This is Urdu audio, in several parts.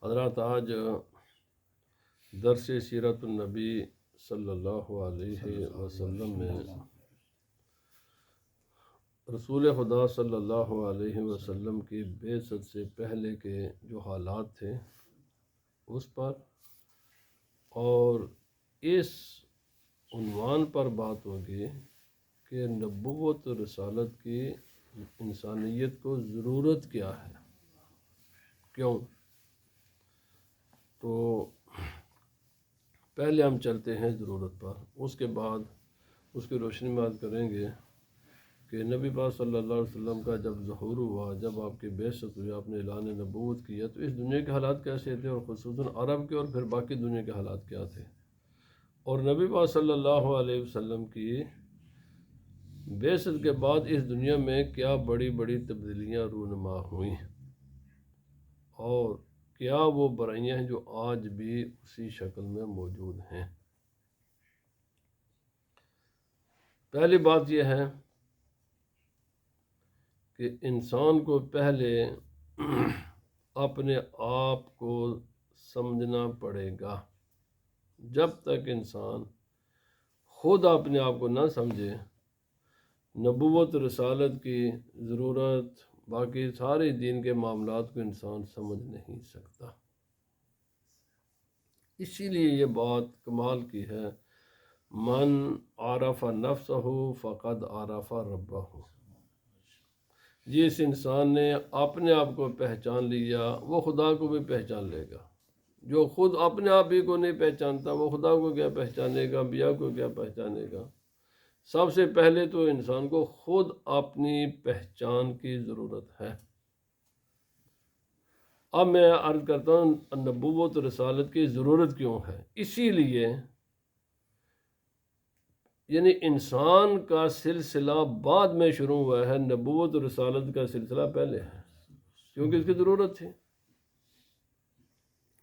حضرات آج درس سیرت النبی صلی اللہ علیہ وسلم میں رسول خدا صلی اللہ علیہ وسلم کی بعثت سے پہلے کے جو حالات تھے اس پر اور اس عنوان پر بات ہوگی کہ نبوت و رسالت کی انسانیت کو ضرورت کیا ہے، کیوں؟ تو پہلے ہم چلتے ہیں ضرورت پر، اس کے بعد اس کی روشنی میں بات کریں گے کہ نبی پاک صلی اللہ علیہ وسلم کا جب ظہور ہوا، جب آپ کی بعثت ہوئی، آپ نے اعلان نبوت کیا، تو اس دنیا کے حالات کیسے تھے، اور خصوصاً عرب کے اور پھر باقی دنیا کے حالات کیا تھے، اور نبی پاک صلی اللہ علیہ وسلم کی بعثت کے بعد اس دنیا میں کیا بڑی بڑی تبدیلیاں رونما ہوئیں، اور کیا وہ برائیاں ہیں جو آج بھی اسی شکل میں موجود ہیں۔ پہلی بات یہ ہے کہ انسان کو پہلے اپنے آپ کو سمجھنا پڑے گا۔ جب تک انسان خود اپنے آپ کو نہ سمجھے، نبوت رسالت کی ضرورت، باقی سارے دین کے معاملات کو انسان سمجھ نہیں سکتا۔ اسی لیے یہ بات کمال کی ہے، من عرف نفسہ فقد عرف ربہ۔ جس انسان نے اپنے آپ کو پہچان لیا وہ خدا کو بھی پہچان لے گا۔ جو خود اپنے آپ ہی کو نہیں پہچانتا وہ خدا کو کیا پہچانے گا، انبیاء کو کیا پہچانے گا؟ سب سے پہلے تو انسان کو خود اپنی پہچان کی ضرورت ہے۔ اب میں عرض کرتا ہوں نبوت و رسالت کی ضرورت کیوں ہے۔ اسی لیے یعنی انسان کا سلسلہ بعد میں شروع ہوا ہے، نبوت و رسالت کا سلسلہ پہلے ہے، کیونکہ اس کی ضرورت تھی۔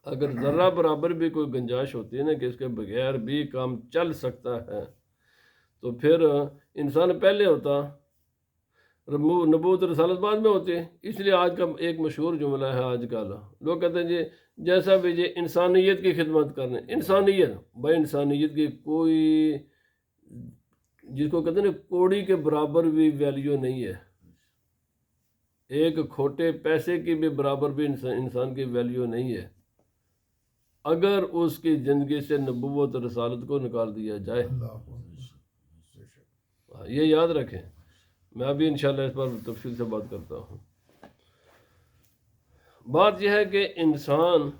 اگر ذرہ برابر بھی کوئی گنجائش ہوتی ہے نا کہ اس کے بغیر بھی کام چل سکتا ہے، تو پھر انسان پہلے ہوتا، نبوت رسالت بعد میں ہوتی ہے۔ اس لیے آج کا ایک مشہور جملہ ہے، آج کل لوگ کہتے ہیں جی جیسا بھی جی انسانیت کی خدمت کرنے، انسانیت بھائی، انسانیت کی کوئی، جس کو کہتے ہیں نا کوڑی کے برابر بھی ویلیو نہیں ہے، ایک کھوٹے پیسے کی بھی برابر بھی انسان کی ویلیو نہیں ہے اگر اس کی زندگی سے نبوت رسالت کو نکال دیا جائے۔ یہ یاد رکھیں، میں ابھی انشاءاللہ اس پر تفصیل سے بات کرتا ہوں۔ بات یہ ہے کہ انسان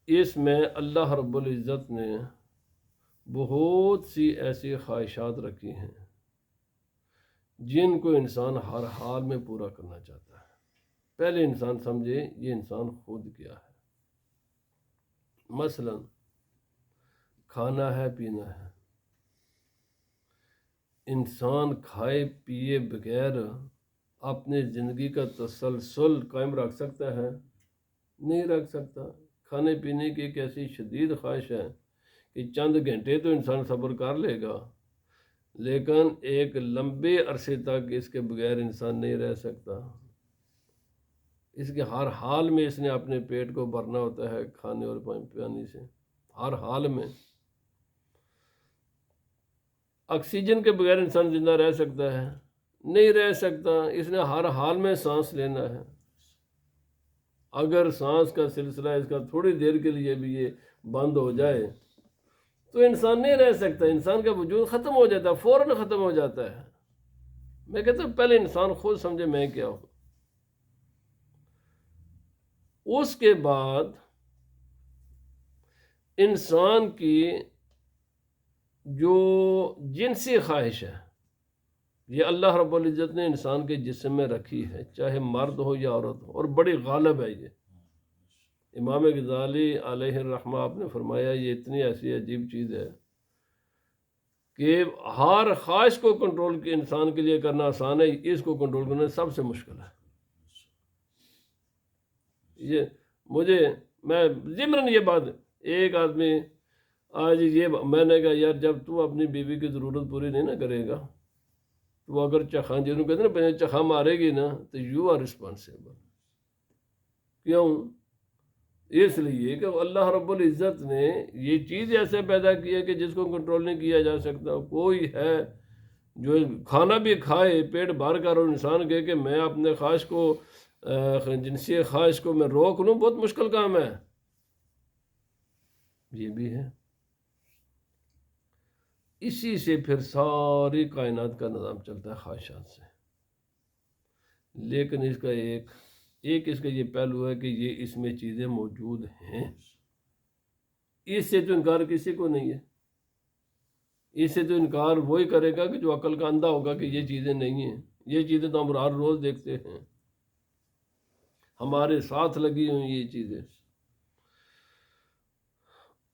اس میں اللہ رب العزت نے بہت سی ایسی خواہشات رکھی ہیں جن کو انسان ہر حال میں پورا کرنا چاہتا ہے۔ پہلے انسان سمجھے یہ انسان خود کیا ہے۔ مثلا کھانا ہے، پینا ہے، انسان کھائے پیے بغیر اپنے زندگی کا تسلسل قائم رکھ سکتا ہے؟ نہیں رکھ سکتا۔ کھانے پینے کی ایک ایسی شدید خواہش ہے کہ چند گھنٹے تو انسان صبر کر لے گا، لیکن ایک لمبے عرصے تک اس کے بغیر انسان نہیں رہ سکتا۔ اس کے ہر حال میں اس نے اپنے پیٹ کو بھرنا ہوتا ہے کھانے اور پانی سے، ہر حال میں۔ آکسیجن کے بغیر انسان زندہ رہ سکتا ہے؟ نہیں رہ سکتا۔ اس نے ہر حال میں سانس لینا ہے۔ اگر سانس کا سلسلہ اس کا تھوڑی دیر کے لیے بھی یہ بند ہو جائے تو انسان نہیں رہ سکتا، انسان کا وجود ختم ہو جاتا ہے، فوراً ختم ہو جاتا ہے۔ میں کہتا ہوں پہلے انسان خود سمجھے میں کیا ہوں۔ اس کے بعد انسان کی جو جنسی خواہش ہے، یہ اللہ رب العزت نے انسان کے جسم میں رکھی ہے، چاہے مرد ہو یا عورت ہو، اور بڑی غالب ہے یہ۔ امام غزالی علیہ الرحمہ آپ نے فرمایا یہ اتنی ایسی عجیب چیز ہے کہ ہر خواہش کو کنٹرول کے انسان کے لیے کرنا آسان ہے، اس کو کنٹرول کرنا سب سے مشکل ہے۔ میں ضمن یہ بات، ایک آدمی آج یہ میں نے کہا یار جب تو اپنی بیوی کی ضرورت پوری نہیں نہ کرے گا تو اگر چخا، جنہوں کہتے ہیں نا چخا مارے گی نا تو یو آر رسپانسیبل، کیوں؟ اس لیے کہ اللہ رب العزت نے یہ چیز ایسے پیدا کی ہے کہ جس کو کنٹرول نہیں کیا جا سکتا. کوئی ہے جو کھانا بھی کھائے پیٹ بھر کر اور انسان کہے کہ میں اپنے خواہش کو جنسی خواہش کو میں روک لوں، بہت مشکل کام ہے. یہ بھی ہے. اسی سے پھر ساری کائنات کا نظام چلتا ہے، خواہشات سے. لیکن اس کا ایک اس کا یہ پہلو ہے کہ یہ اس میں چیزیں موجود ہیں. اس سے تو انکار کسی کو نہیں ہے. اس سے تو انکار وہی کرے گا کہ جو عقل کا اندھا ہوگا کہ یہ چیزیں نہیں ہیں. یہ چیزیں تو ہم ہر روز دیکھتے ہیں، ہمارے ساتھ لگی ہوئی یہ چیزیں.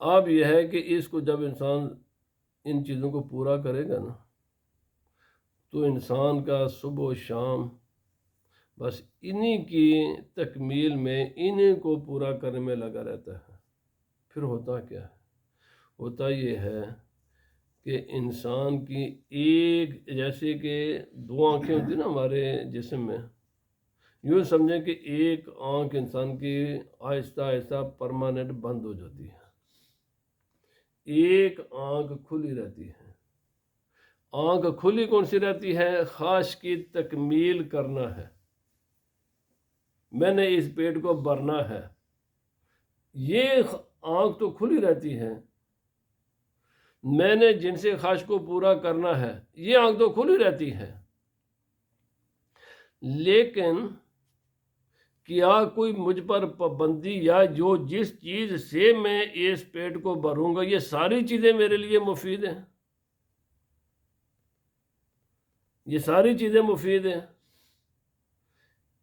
اب یہ ہے کہ اس کو جب انسان ان چیزوں کو پورا کرے گا نا، تو انسان کا صبح و شام بس انہی کی تکمیل میں، انہی کو پورا کرنے میں لگا رہتا ہے. پھر ہوتا کیا ہے؟ ہوتا یہ ہے کہ انسان کی ایک، جیسے کہ دو آنکھیں ہوتی نا ہمارے جسم میں، یوں سمجھیں کہ ایک آنکھ انسان کی آہستہ آہستہ پرماننٹ بند ہو جاتی ہے، ایک آنکھ کھلی رہتی ہے. آنکھ کھلی کون سی رہتی ہے؟ خواہش کی تکمیل کرنا ہے، میں نے اس پیٹ کو بھرنا ہے. یہ آنکھ تو کھلی رہتی ہے. میں نے جن سے خواہش کو پورا کرنا ہے، یہ آنکھ تو کھلی رہتی ہے. لیکن کیا کوئی مجھ پر پابندی، یا جو جس چیز سے میں اس پیٹ کو بھروں گا، یہ ساری چیزیں میرے لیے مفید ہیں؟ یہ ساری چیزیں مفید ہیں؟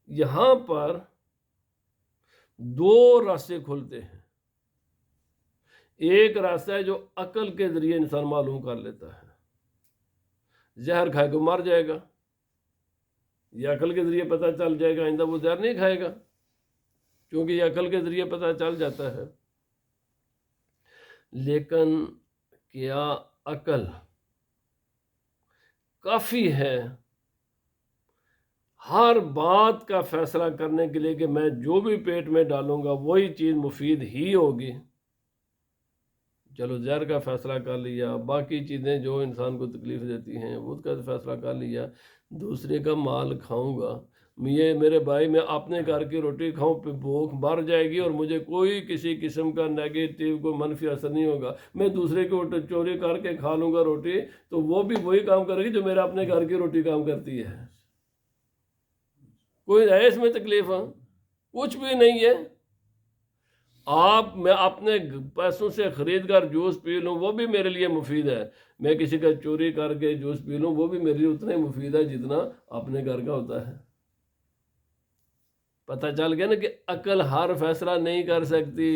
یہاں پر دو راستے کھلتے ہیں. ایک راستہ ہے جو عقل کے ذریعے انسان معلوم کر لیتا ہے. زہر کھائے کو مر جائے گا، یہ عقل کے ذریعے پتہ چل جائے گا، آئندہ وہ زہر نہیں کھائے گا، کیونکہ یہ عقل کے ذریعے پتہ چل جاتا ہے. لیکن کیا عقل کافی ہے ہر بات کا فیصلہ کرنے کے لیے کہ میں جو بھی پیٹ میں ڈالوں گا وہی چیز مفید ہی ہوگی؟ چلو زہر کا فیصلہ کر لیا، باقی چیزیں جو انسان کو تکلیف دیتی ہیں اس کا فیصلہ کر لیا. دوسرے کا مال کھاؤں گا، یہ میرے بھائی میں اپنے گھر کی روٹی کھاؤں پہ بھوک مر جائے گی اور مجھے کوئی کسی قسم کا نیگیٹو کوئی منفی اثر نہیں ہوگا. میں دوسرے کو چوری کر کے کھا لوں گا روٹی، تو وہ بھی وہی کام کرے گی جو میرا اپنے گھر کی روٹی کام کرتی ہے. کوئی ہے اس میں تکلیف؟ کچھ بھی نہیں ہے. میں اپنے پیسوں سے خرید کر جوس پی لوں، وہ بھی میرے لیے مفید ہے. میں کسی کا چوری کر کے جوس پی لوں، وہ بھی میرے لیے اتنا ہی مفید ہے جتنا اپنے گھر کا ہوتا ہے. پتہ چل گیا نا کہ عقل ہر فیصلہ نہیں کر سکتی.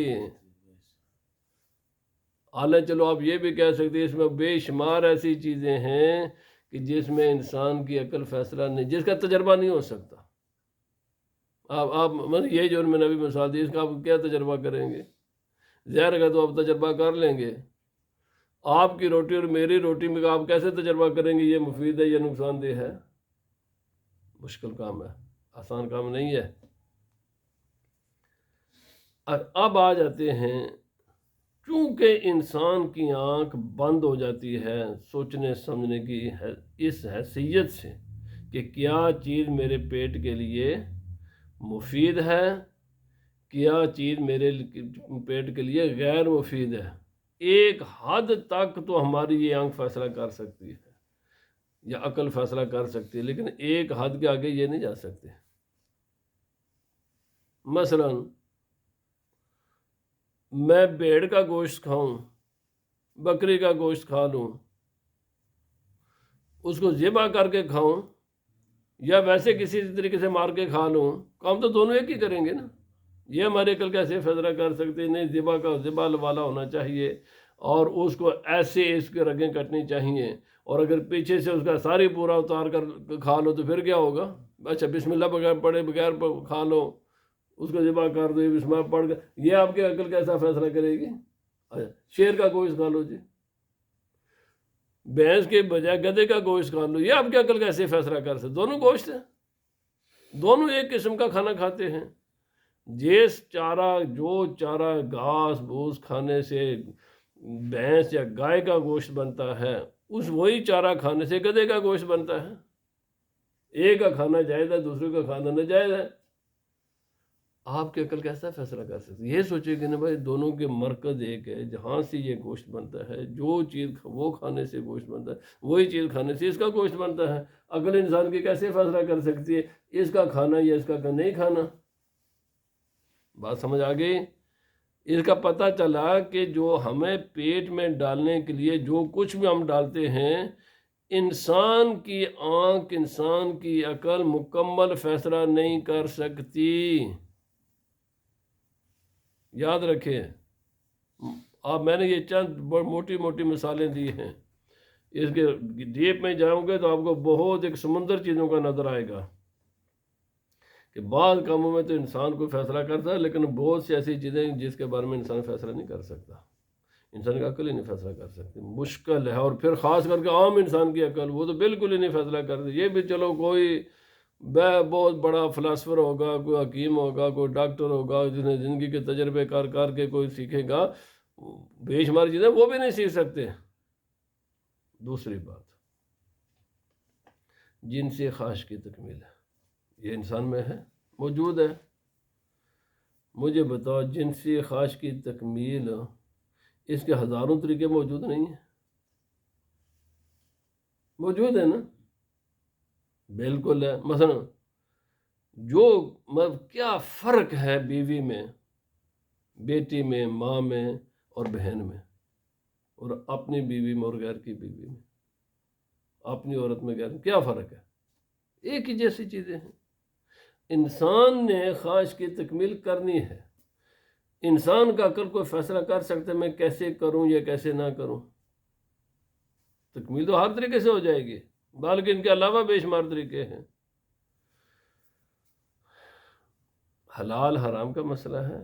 حالانکہ چلو آپ یہ بھی کہہ سکتے ہیں اس میں بے شمار ایسی چیزیں ہیں کہ جس میں انسان کی عقل فیصلہ نہیں، جس کا تجربہ نہیں ہو سکتا. آپ یہی جو میں نے ابھی مثال دی، اس کا آپ کیا تجربہ کریں گے؟ زہر کا تو آپ تجربہ کر لیں گے. آپ کی روٹی اور میری روٹی میں آپ کیسے تجربہ کریں گے یہ مفید ہے یا نقصان دہ ہے؟ مشکل کام ہے، آسان کام نہیں ہے. اب آ جاتے ہیں، چونکہ انسان کی آنکھ بند ہو جاتی ہے سوچنے سمجھنے کی اس حیثیت سے کہ کیا چیز میرے پیٹ کے لیے مفید ہے، کیا چیز میرے پیٹ کے لیے غیر مفید ہے. ایک حد تک تو ہماری یہ آنکھ فیصلہ کر سکتی ہے یا عقل فیصلہ کر سکتی ہے، لیکن ایک حد کے آگے یہ نہیں جا سکتے. مثلا میں بھیڑ کا گوشت کھاؤں، بکری کا گوشت کھا لوں، اس کو ذبح کر کے کھاؤں یا ویسے کسی طریقے سے مار کے کھا لوں، کام تو دونوں ایک ہی کریں گے نا. یہ ہمارے عقل کیسے فیصلہ کر سکتے؟ نہیں، ذبح والا ہونا چاہیے اور اس کو ایسے اس کے رگیں کٹنی چاہیے، اور اگر پیچھے سے اس کا ساری پورا اتار کر کھا لو تو پھر کیا ہوگا؟ اچھا بسم اللہ بغیر پڑھے بغیر کھا لو، اس کو ذبح کر دو بسم اللہ پڑھ کر، یہ آپ کی عقل کیسا فیصلہ کرے گی؟ اچھا شیر کا گوشت کھا لو جی، بھینس کے بجائے گدھے کا گوشت کھا لو، یہ آپ کی عقل کیسے فیصلہ کر سکتے؟ دونوں گوشت ہیں، دونوں ایک قسم کا کھانا کھاتے ہیں. جو چارہ گھاس بھوس کھانے سے بھینس یا گائے کا گوشت بنتا ہے، وہی چارہ کھانے سے گدھے کا گوشت بنتا ہے۔ ایک کا کھانا جائز ہے، دوسرے کا کھانا ناجائز ہے۔ آپ کی عقل کیسا فیصلہ کر سکتی؟ یہ سوچے کہ نا بھائی دونوں کے مرکز ایک ہے، جہاں سے یہ گوشت بنتا ہے، جو چیز وہ کھانے سے گوشت بنتا ہے وہی چیز کھانے سے اس کا گوشت بنتا ہے۔ عقل انسان کی کیسے فیصلہ کر سکتی ہے اس کا کھانا یا اس کا نہیں کھانا؟ بات سمجھ آ گئی؟ اس کا پتہ چلا کہ جو ہمیں پیٹ میں ڈالنے کے لیے جو کچھ بھی ہم ڈالتے ہیں، انسان کی آنکھ، انسان کی عقل مکمل فیصلہ نہیں کر سکتی۔ یاد رکھیں، میں نے یہ چند موٹی موٹی مثالیں دی ہیں، اس کے ڈیپ میں جاؤں گے تو آپ کو بہت ایک سمندر چیزوں کا نظر آئے گا کہ بعض کاموں میں تو انسان کو فیصلہ کرتا ہے، لیکن بہت سی ایسی چیزیں جس کے بارے میں انسان فیصلہ نہیں کر سکتا، انسان کی عقل ہی نہیں فیصلہ کر سکتی، مشکل ہے۔ اور پھر خاص کر کے عام انسان کی عقل، وہ تو بالکل ہی نہیں فیصلہ کرتی۔ یہ بھی چلو کوئی بہت بڑا فلاسفر ہوگا، کوئی حکیم ہوگا، کوئی ڈاکٹر ہوگا، جس نے زندگی کے تجربے کر کے کوئی سیکھے گا، بے شمار چیزیں وہ بھی نہیں سیکھ سکتے۔ دوسری بات، جنسی خواہش کی تکمیل ہے، یہ انسان میں ہے، موجود ہے۔ مجھے بتاؤ، جنسی خواہش کی تکمیل، اس کے ہزاروں طریقے موجود نہیں ہیں؟ موجود ہے نا؟ بالکل ہے۔ مثلا کیا فرق ہے بیوی میں، بیٹی میں، ماں میں اور بہن میں، اور اپنی بیوی میں اور غیر کی بیوی میں، اپنی عورت میں غیر میں، کیا فرق ہے؟ ایک ہی جیسی چیزیں ہیں۔ انسان نے خواہش کی تکمیل کرنی ہے، انسان کا عقل کوئی فیصلہ کر سکتا ہے میں کیسے کروں یا کیسے نہ کروں؟ تکمیل تو ہر طریقے سے ہو جائے گی، بلکہ ان کے علاوہ بے شمار طریقے ہیں۔ حلال حرام کا مسئلہ ہے۔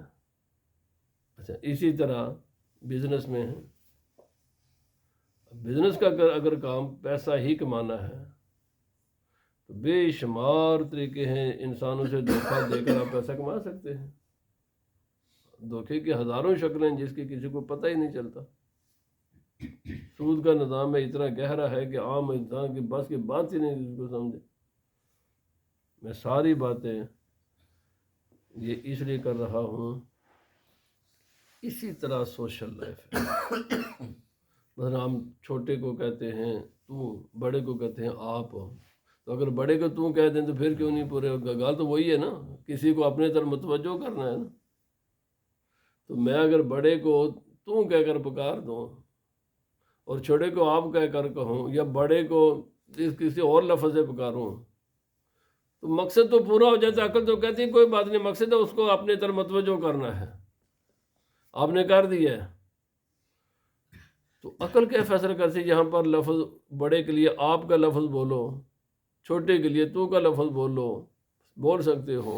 اچھا، اسی طرح بزنس میں ہے، بزنس کا اگر کام پیسہ ہی کمانا ہے تو بے شمار طریقے ہیں، انسانوں سے دھوکہ دے کر آپ پیسہ کما سکتے ہیں۔ دھوکے کی ہزاروں شکلیں جس کی کسی کو پتہ ہی نہیں چلتا۔ سود کا نظام ہے اتنا گہرا ہے کہ عام انسان کی بس کی بات ہی نہیں جس کو سمجھے۔ میں ساری باتیں یہ اس لیے کر رہا ہوں، اسی طرح سوشل لائف ہے۔ مثلا ہم چھوٹے کو کہتے ہیں تو، بڑے کو کہتے ہیں آپ، تو اگر بڑے کو تو کہہ دیں تو پھر کیوں نہیں پورے ہوگا؟ گال تو وہی ہے نا، کسی کو اپنے طرف متوجہ کرنا ہے نا۔ تو میں اگر بڑے کو تو کہہ کر پکار دوں اور چھوٹے کو آپ کہہ کر کہوں، یا بڑے کو کسی اور لفظ سے پکاروں، تو مقصد تو پورا ہو جاتا ہے۔ عقل تو کہتی ہے کوئی بات نہیں، مقصد ہے اس کو اپنے طرف متوجہ کرنا ہے، آپ نے کر دیا ہے۔ تو عقل کیا فیصلہ کرتی ہے؟ یہاں پر لفظ بڑے کے لیے آپ کا لفظ بولو، چھوٹے کے لیے تو کا لفظ بول سکتے ہو۔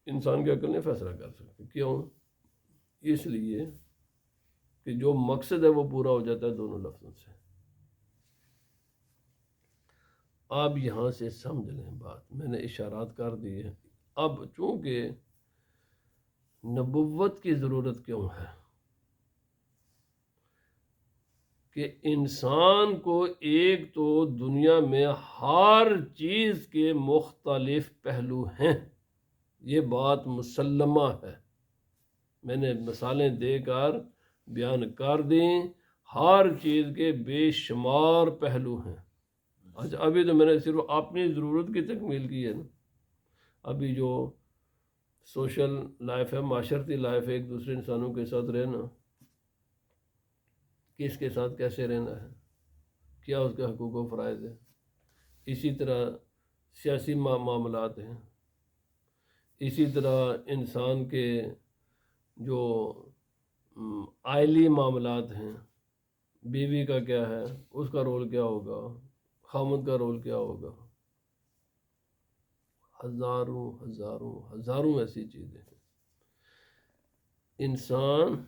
انسان کی عقل نہیں فیصلہ کر سکتی۔ کیوں؟ اس لیے کہ جو مقصد ہے وہ پورا ہو جاتا ہے دونوں لفظوں سے۔ آپ یہاں سے سمجھ لیں بات، میں نے اشارات کر دی ہے۔ اب چونکہ نبوت کی ضرورت کیوں ہے کہ انسان کو ایک تو دنیا میں ہر چیز کے مختلف پہلو ہیں، یہ بات مسلمہ ہے، میں نے مثالیں دے کر بیان کر دیں، ہر چیز کے بے شمار پہلو ہیں۔ اچھا، ابھی تو میں نے صرف اپنی ضرورت کی تکمیل کی ہے نا۔ ابھی جو سوشل لائف ہے، معاشرتی لائف ہے، ایک دوسرے انسانوں کے ساتھ رہنا، کس کے ساتھ کیسے رہنا ہے، کیا اس کے حقوق و فرائض ہے۔ اسی طرح سیاسی معاملات ہیں، اسی طرح انسان کے جو آئلی معاملات ہیں، بیوی کا کیا ہے، اس کا رول کیا ہوگا، خامد کا رول کیا ہوگا، ہزاروں ہزاروں ہزاروں ایسی چیزیں ہیں۔ انسان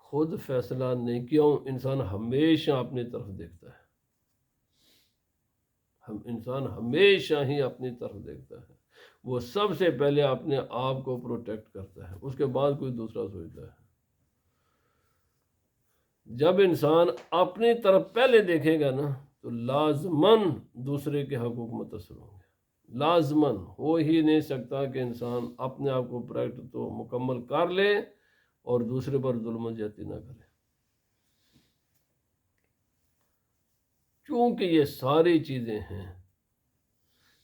خود فیصلہ نہیں، کیوں؟ انسان ہمیشہ اپنی طرف دیکھتا ہے، انسان ہمیشہ ہی اپنی طرف دیکھتا ہے، وہ سب سے پہلے اپنے آپ کو پروٹیکٹ کرتا ہے، اس کے بعد کوئی دوسرا سوچتا ہے۔ جب انسان اپنی طرف پہلے دیکھے گا نا تو لازماً دوسرے کے حقوق متاثر ہوں گے، لازماً۔ ہو ہی نہیں سکتا کہ انسان اپنے آپ کو پروٹیکٹ تو مکمل کر لے اور دوسرے پر ظلم و زیادتی نہ کرے۔ چونکہ یہ ساری چیزیں ہیں،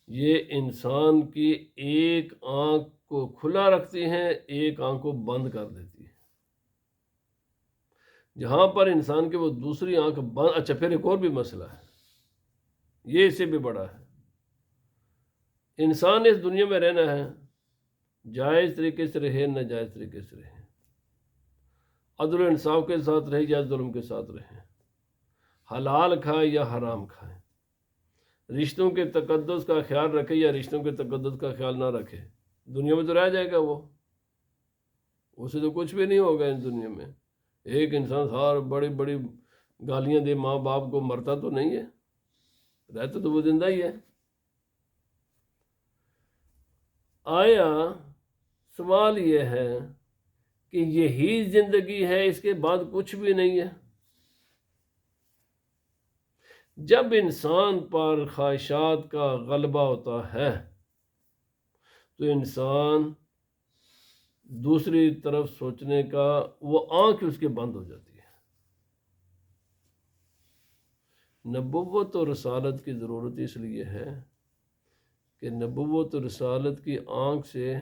یہ انسان کی ایک آنکھ کو کھلا رکھتی ہیں، ایک آنکھ کو بند کر دیتی ہے۔ جہاں پر انسان کے وہ دوسری آنکھ بند، اچھا پھر ایک اور بھی مسئلہ ہے، یہ اس سے بھی بڑا ہے۔ انسان اس دنیا میں رہنا ہے، جائز طریقے سے رہے، ناجائز طریقے سے رہے، عدل و انصاف کے ساتھ رہے یا ظلم کے ساتھ رہے، حلال کھائے یا حرام کھائے، رشتوں کے تقدس کا خیال رکھے یا رشتوں کے تقدس کا خیال نہ رکھے، دنیا میں تو رہ جائے گا وہ، اسے تو کچھ بھی نہیں ہوگا اس دنیا میں۔ ایک انسان سار بڑی بڑی گالیاں دے ماں باپ کو، مرتا تو نہیں ہے، رہتا تو وہ زندہ ہی ہے۔ آیا سوال یہ ہے کہ یہی زندگی ہے، اس کے بعد کچھ بھی نہیں ہے؟ جب انسان پر خواہشات کا غلبہ ہوتا ہے تو انسان دوسری طرف سوچنے کا وہ آنکھ اس کے بند ہو جاتی ہے۔ نبوت اور رسالت کی ضرورت اس لیے ہے کہ نبوت اور رسالت کی آنکھ سے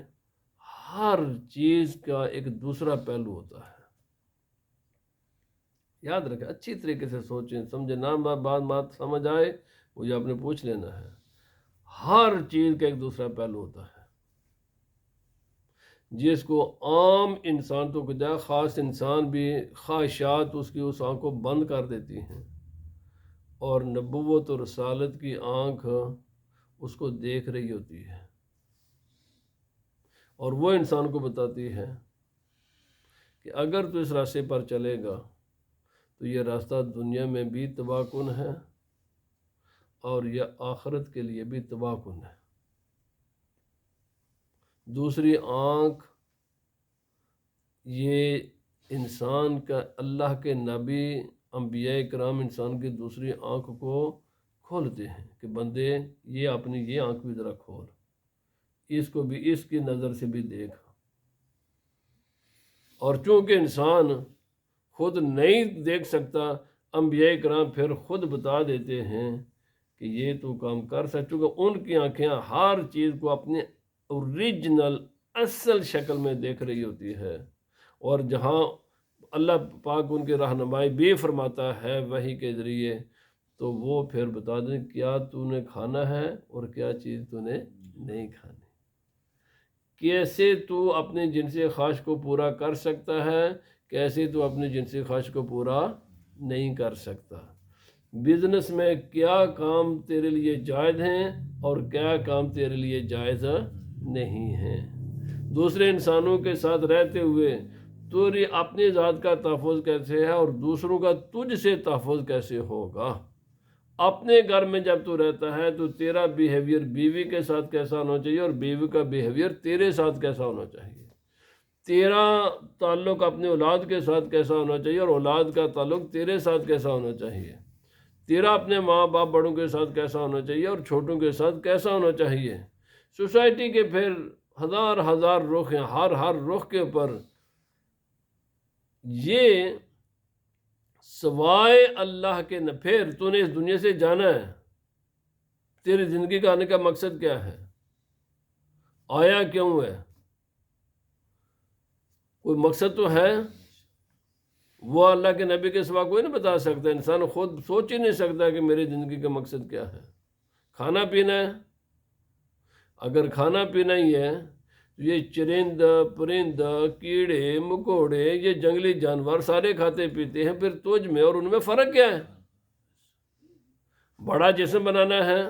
ہر چیز کا ایک دوسرا پہلو ہوتا ہے۔ یاد رکھیں، اچھی طریقے سے سوچیں سمجھیں، نہ بات سمجھ آئے مجھے آپ نے پوچھ لینا ہے۔ ہر چیز کا ایک دوسرا پہلو ہوتا ہے، جس کو عام انسان تو کہتا ہے، خاص انسان بھی خواہشات اس کی اس آنکھ کو بند کر دیتی ہیں، اور نبوت اور رسالت کی آنکھ اس کو دیکھ رہی ہوتی ہے، اور وہ انسان کو بتاتی ہے کہ اگر تو اس راستے پر چلے گا تو یہ راستہ دنیا میں بھی تباہ کن ہے اور یہ آخرت کے لیے بھی تباہ کن ہے۔ دوسری آنکھ یہ انسان کا، اللہ کے نبی انبیاء کرام انسان کی دوسری آنکھ کو کھولتے ہیں کہ بندے یہ اپنی یہ آنکھ بھی ذرا کھول، اس کو بھی اس کی نظر سے بھی دیکھ۔ اور چونکہ انسان خود نہیں دیکھ سکتا، انبیاء کرام پھر خود بتا دیتے ہیں کہ یہ تو کام کر سکتے، چونکہ ان کی آنکھیں ہر چیز کو اپنے اوریجنل اصل شکل میں دیکھ رہی ہوتی ہے، اور جہاں اللہ پاک ان کی رہنمائی بھی فرماتا ہے وحی کے ذریعے، تو وہ پھر بتا دیں کیا تو نے کھانا ہے اور کیا چیز تو نے نہیں کھانی، کیسے تو اپنے جنسی خواہش کو پورا کر سکتا ہے، کیسے تو اپنے جنسی خواہش کو پورا نہیں کر سکتا، بزنس میں کیا کام تیرے لیے جائز ہیں اور کیا کام تیرے لیے جائز نہیں ہیں، دوسرے انسانوں کے ساتھ رہتے ہوئے تیری اپنی ذات کا تحفظ کیسے ہے اور دوسروں کا تجھ سے تحفظ کیسے ہوگا، اپنے گھر میں جب تو رہتا ہے تو تیرا بیہیویئر بیوی کے ساتھ کیسا ہونا چاہیے اور بیوی کا بیہیویئر تیرے ساتھ کیسا ہونا چاہیے، تیرا تعلق اپنے اولاد کے ساتھ کیسا ہونا چاہیے اور اولاد کا تعلق تیرے ساتھ کیسا ہونا چاہیے، تیرا اپنے ماں باپ بڑوں کے ساتھ کیسا ہونا چاہیے اور چھوٹوں کے ساتھ کیسا ہونا چاہیے۔ سوسائٹی کے پھر ہزار رخ ہیں، ہر رخ کے اوپر یہ سوائے اللہ کے نہ، پھر تو نے اس دنیا سے جانا ہے، تیری زندگی کا آنے کا مقصد کیا ہے، آیا کیوں ہے، کوئی مقصد تو ہے، وہ اللہ کے نبی کے سوا کوئی نہیں بتا سکتا، انسان خود سوچ ہی نہیں سکتا کہ میری زندگی کا مقصد کیا ہے۔ کھانا پینا ہے، اگر کھانا پینا ہی ہے تو یہ چرند پرند کیڑے مکوڑے یہ جنگلی جانور سارے کھاتے پیتے ہیں، پھر تجھ میں اور ان میں فرق کیا ہے؟ بڑا جسم بنانا ہے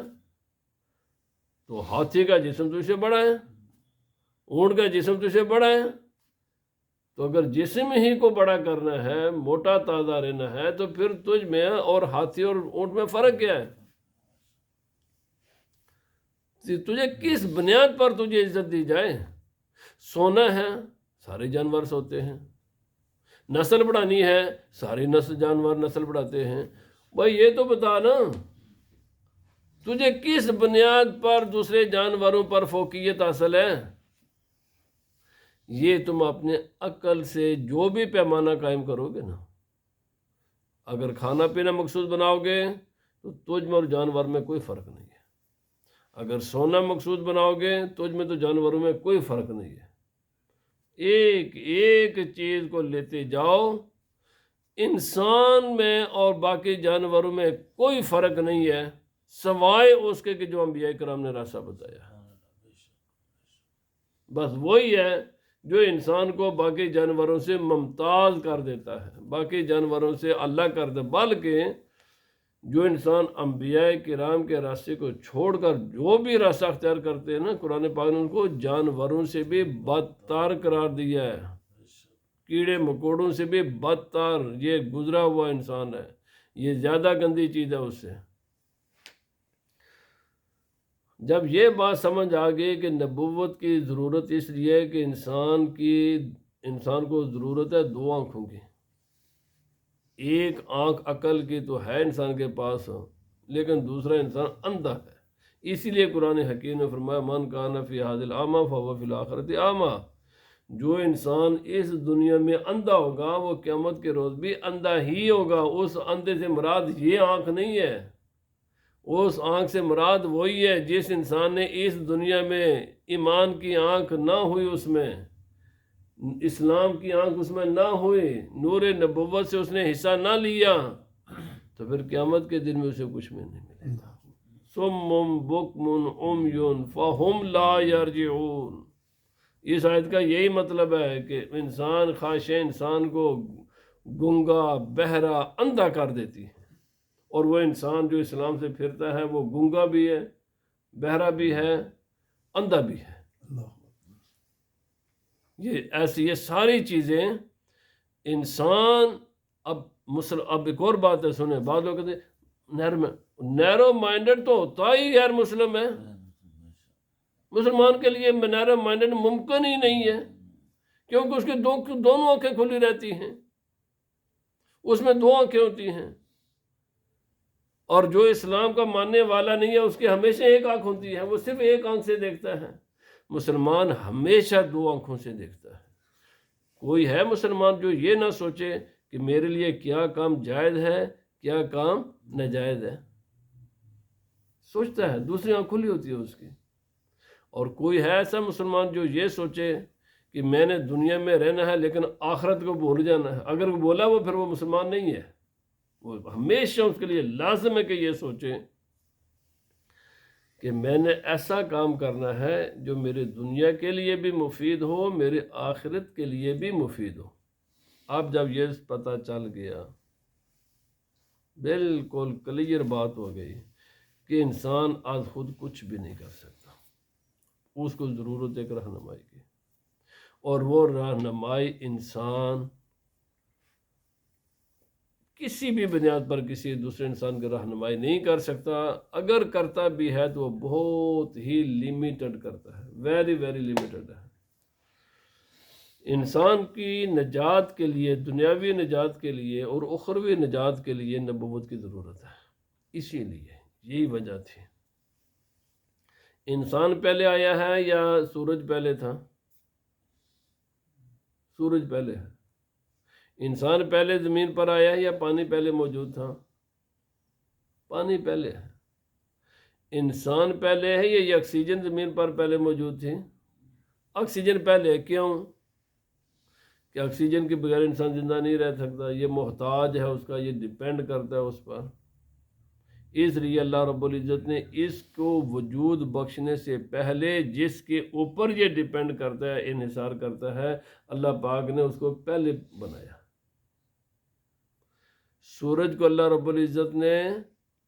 تو ہاتھی کا جسم تجھ سے بڑا ہے، اونٹ کا جسم تجھ سے بڑا ہے، تو اگر جسم ہی کو بڑا کرنا ہے، موٹا تازہ رہنا ہے، تو پھر تجھ میں اور ہاتھی اور اونٹ میں فرق کیا ہے؟ تجھے کس بنیاد پر تجھے عزت دی جائے؟ سونا ہے، سارے جانور سوتے ہیں، نسل بڑھانی ہے، سارے جانور نسل بڑھاتے ہیں، بھائی یہ تو بتا نا، تجھے کس بنیاد پر دوسرے جانوروں پر فوقیت حاصل ہے؟ یہ تم اپنے عقل سے جو بھی پیمانہ قائم کرو گے نا، اگر کھانا پینا مقصود بناؤ گے تو تجھ میں اور جانور میں کوئی فرق نہیں ہے، اگر سونا مقصود بناؤ گے تجھ میں تو جانوروں میں کوئی فرق نہیں ہے، ایک ایک چیز کو لیتے جاؤ، انسان میں اور باقی جانوروں میں کوئی فرق نہیں ہے سوائے اس کے کہ جو انبیاء کرام نے راستہ بتایا، بس وہی ہے جو انسان کو باقی جانوروں سے ممتاز کر دیتا ہے، باقی جانوروں سے اللہ کر دے، بلکہ جو انسان انبیاء کرام کے راستے کو چھوڑ کر جو بھی راستہ اختیار کرتے ہیں نا، قرآن پاک نے ان کو جانوروں سے بھی بدتر قرار دیا ہے، کیڑے مکوڑوں سے بھی بدتر، یہ گزرا ہوا انسان ہے، یہ زیادہ گندی چیز ہے اس سے۔ جب یہ بات سمجھ آ گئی کہ نبوت کی ضرورت اس لیے ہے کہ انسان کو ضرورت ہے دو آنکھوں کی، ایک آنکھ عقل کی تو ہے انسان کے پاس، لیکن دوسرا انسان اندھا ہے، اسی لیے قرآن حکیم نے فرمایا من کان فی ھذا الاعمی فہو فی الآخرۃ اعمی، جو انسان اس دنیا میں اندھا ہوگا وہ قیامت کے روز بھی اندھا ہی ہوگا۔ اس اندھے سے مراد یہ آنکھ نہیں ہے، اس آنکھ سے مراد وہی ہے جس انسان نے اس دنیا میں ایمان کی آنکھ نہ ہوئی، اس میں اسلام کی آنکھ اس میں نہ ہوئی، نور نبوت سے اس نے حصہ نہ لیا، تو پھر قیامت کے دن میں اسے کچھ میں نہیں ملے گا۔ صم بکم عمی فہم لا یرجعون، اس آیت کا یہی مطلب ہے کہ انسان خواہشیں انسان کو گنگا، بہرا، اندھا کر دیتی ہے، اور وہ انسان جو اسلام سے پھرتا ہے وہ گنگا بھی ہے، بہرا بھی ہے، اندھا بھی ہے۔ یہ ساری چیزیں انسان اب ایک اور بات ہے، سنیں، بعض لوگ کہتے ہیں نیرو مائنڈڈ تو ہوتا ہی غیر مسلم ہے، مسلمان کے لیے نیرو مائنڈڈ ممکن ہی نہیں ہے، کیونکہ اس کی دونوں آنکھیں کھلی رہتی ہیں، اس میں دو آنکھیں ہوتی ہیں، اور جو اسلام کا ماننے والا نہیں ہے اس کی ہمیشہ ایک آنکھ ہوتی ہے، وہ صرف ایک آنکھ سے دیکھتا ہے۔ مسلمان ہمیشہ دو آنکھوں سے دیکھتا ہے۔ کوئی ہے مسلمان جو یہ نہ سوچے کہ میرے لیے کیا کام جائز ہے، کیا کام ناجائز ہے، سوچتا ہے، دوسری آنکھ کھلی ہوتی ہے اس کی۔ اور کوئی ہے ایسا مسلمان جو یہ سوچے کہ میں نے دنیا میں رہنا ہے لیکن آخرت کو بھول جانا ہے، اگر وہ بولا وہ پھر وہ مسلمان نہیں ہے، وہ ہمیشہ اس کے لیے لازم ہے کہ یہ سوچے کہ میں نے ایسا کام کرنا ہے جو میرے دنیا کے لیے بھی مفید ہو، میرے آخرت کے لیے بھی مفید ہو۔ اب جب یہ پتہ چل گیا، بالکل کلیئر بات ہو گئی کہ انسان آج خود کچھ بھی نہیں کر سکتا، اس کو ضرورت ہے ایک رہنمائی کی، اور وہ رہنمائی انسان کسی بھی بنیاد پر کسی دوسرے انسان کی رہنمائی نہیں کر سکتا، اگر کرتا بھی ہے تو وہ بہت ہی لیمیٹڈ کرتا ہے، ویری ویری لیمیٹڈ ہے۔ انسان کی نجات کے لیے، دنیاوی نجات کے لیے اور اخروی نجات کے لیے نبوت کی ضرورت ہے، اسی لیے یہی وجہ تھی۔ انسان پہلے آیا ہے یا سورج پہلے تھا؟ سورج پہلے ہے۔ انسان پہلے زمین پر آیا ہے یا پانی پہلے موجود تھا؟ پانی پہلے ہے۔ انسان پہلے ہے یا یہ آکسیجن زمین پر پہلے موجود تھی؟ آکسیجن پہلے ہے۔ کیوں؟ کہ آکسیجن کے بغیر انسان زندہ نہیں رہ سکتا، یہ محتاج ہے اس کا، یہ ڈیپینڈ کرتا ہے اس پر، اس لیے اللہ رب العزت نے اس کو وجود بخشنے سے پہلے جس کے اوپر یہ ڈیپینڈ کرتا ہے، انحصار کرتا ہے، اللہ پاک نے اس کو پہلے بنایا۔ سورج کو اللہ رب العزت نے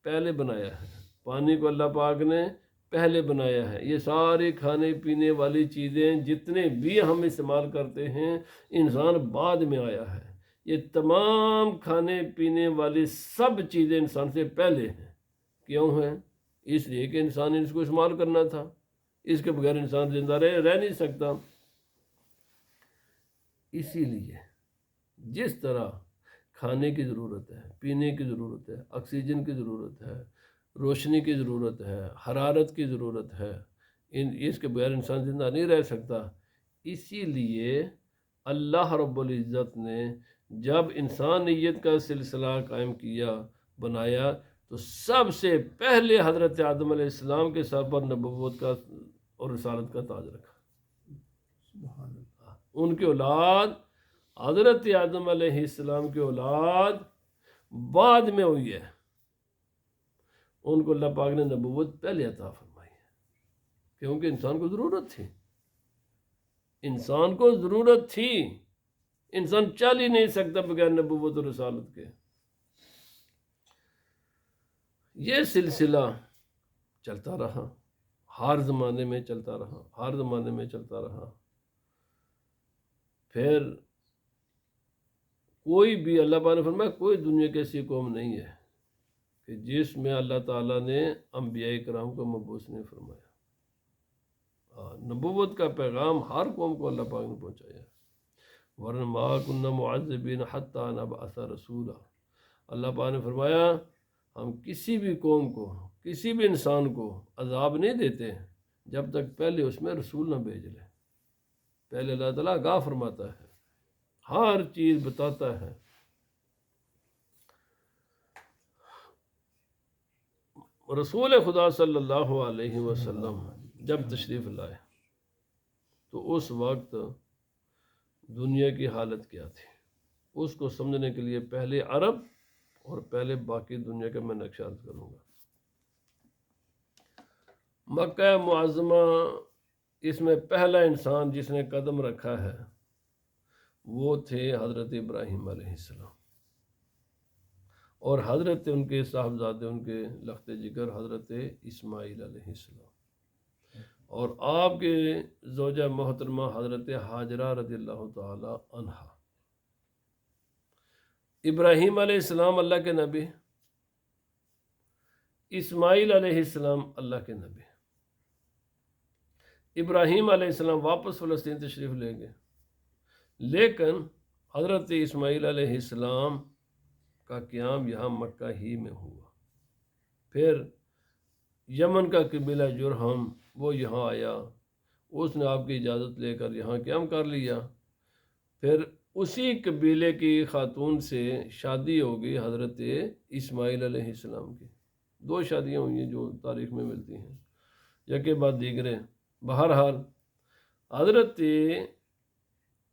پہلے بنایا ہے، پانی کو اللہ پاک نے پہلے بنایا ہے، یہ ساری کھانے پینے والی چیزیں جتنے بھی ہم استعمال کرتے ہیں انسان بعد میں آیا ہے، یہ تمام کھانے پینے والی سب چیزیں انسان سے پہلے ہیں۔ کیوں ہیں؟ اس لیے کہ انسان نے اس کو استعمال کرنا تھا، اس کے بغیر انسان زندہ رہ نہیں سکتا۔ اسی لیے جس طرح کھانے کی ضرورت ہے، پینے کی ضرورت ہے، آکسیجن کی ضرورت ہے، روشنی کی ضرورت ہے، حرارت کی ضرورت ہے، اس کے بغیر انسان زندہ نہیں رہ سکتا، اسی لیے اللہ رب العزت نے جب انسانیت کا سلسلہ قائم کیا، بنایا، تو سب سے پہلے حضرت آدم علیہ السلام کے سر پر نبوت کا اور رسالت کا تاج رکھا۔ سبحان اللہ۔ ان کی اولاد، حضرت آدم علیہ السلام کی اولاد بعد میں ہوئی ہے، ان کو اللہ پاک نے نبوت پہلے عطا فرمائی ہے، کیونکہ انسان کو ضرورت تھی، انسان کو ضرورت تھی، انسان چل ہی نہیں سکتا بغیر نبوت اور رسالت کے۔ یہ سلسلہ چلتا رہا، ہر زمانے میں چلتا رہا، ہر زمانے میں چلتا رہا۔ پھر کوئی بھی، اللہ پاک نے فرمایا کوئی دنیا کی ایسی قوم نہیں ہے کہ جس میں اللہ تعالیٰ نے انبیاء کرام کو مبعوث نہیں فرمایا۔ نبوت کا پیغام ہر قوم کو اللہ پاک نے پہنچایا، ورنہ ما کنا معذبین حتی نبعث رسولا۔ اللہ پاک نے فرمایا ہم کسی بھی قوم کو، کسی بھی انسان کو عذاب نہیں دیتے جب تک پہلے اس میں رسول نہ بھیج لے۔ پہلے اللہ تعالیٰ آگاہ فرماتا ہے، ہر چیز بتاتا ہے۔ رسول خدا صلی اللہ علیہ وسلم جب تشریف لائے تو اس وقت دنیا کی حالت کیا تھی، اس کو سمجھنے کے لیے پہلے عرب اور پہلے باقی دنیا کا میں نقشہ عرض کروں گا۔ مکہ معظمہ، اس میں پہلا انسان جس نے قدم رکھا ہے وہ تھے حضرت ابراہیم علیہ السلام، اور حضرت ان کے صاحبزادے، ان کے لخت جگر حضرت اسماعیل علیہ السلام، اور آپ کے زوجہ محترمہ حضرت حاجرہ رضی اللہ تعالی عنہا۔ ابراہیم علیہ السلام اللہ کے نبی، اسماعیل علیہ السلام اللہ کے نبی۔ ابراہیم علیہ السلام واپس فلسطین تشریف لے گئے، لیکن حضرت اسماعیل علیہ السلام کا قیام یہاں مکہ ہی میں ہوا۔ پھر یمن کا قبیلہ جرہم وہ یہاں آیا، اس نے آپ کی اجازت لے کر یہاں قیام کر لیا۔ پھر اسی قبیلے کی خاتون سے شادی ہو گئی حضرت اسماعیل علیہ السلام کی۔ 2 شادیاں ہوئی ہیں جو تاریخ میں ملتی ہیں، یکے بعد دیگرے۔ بہرحال حضرت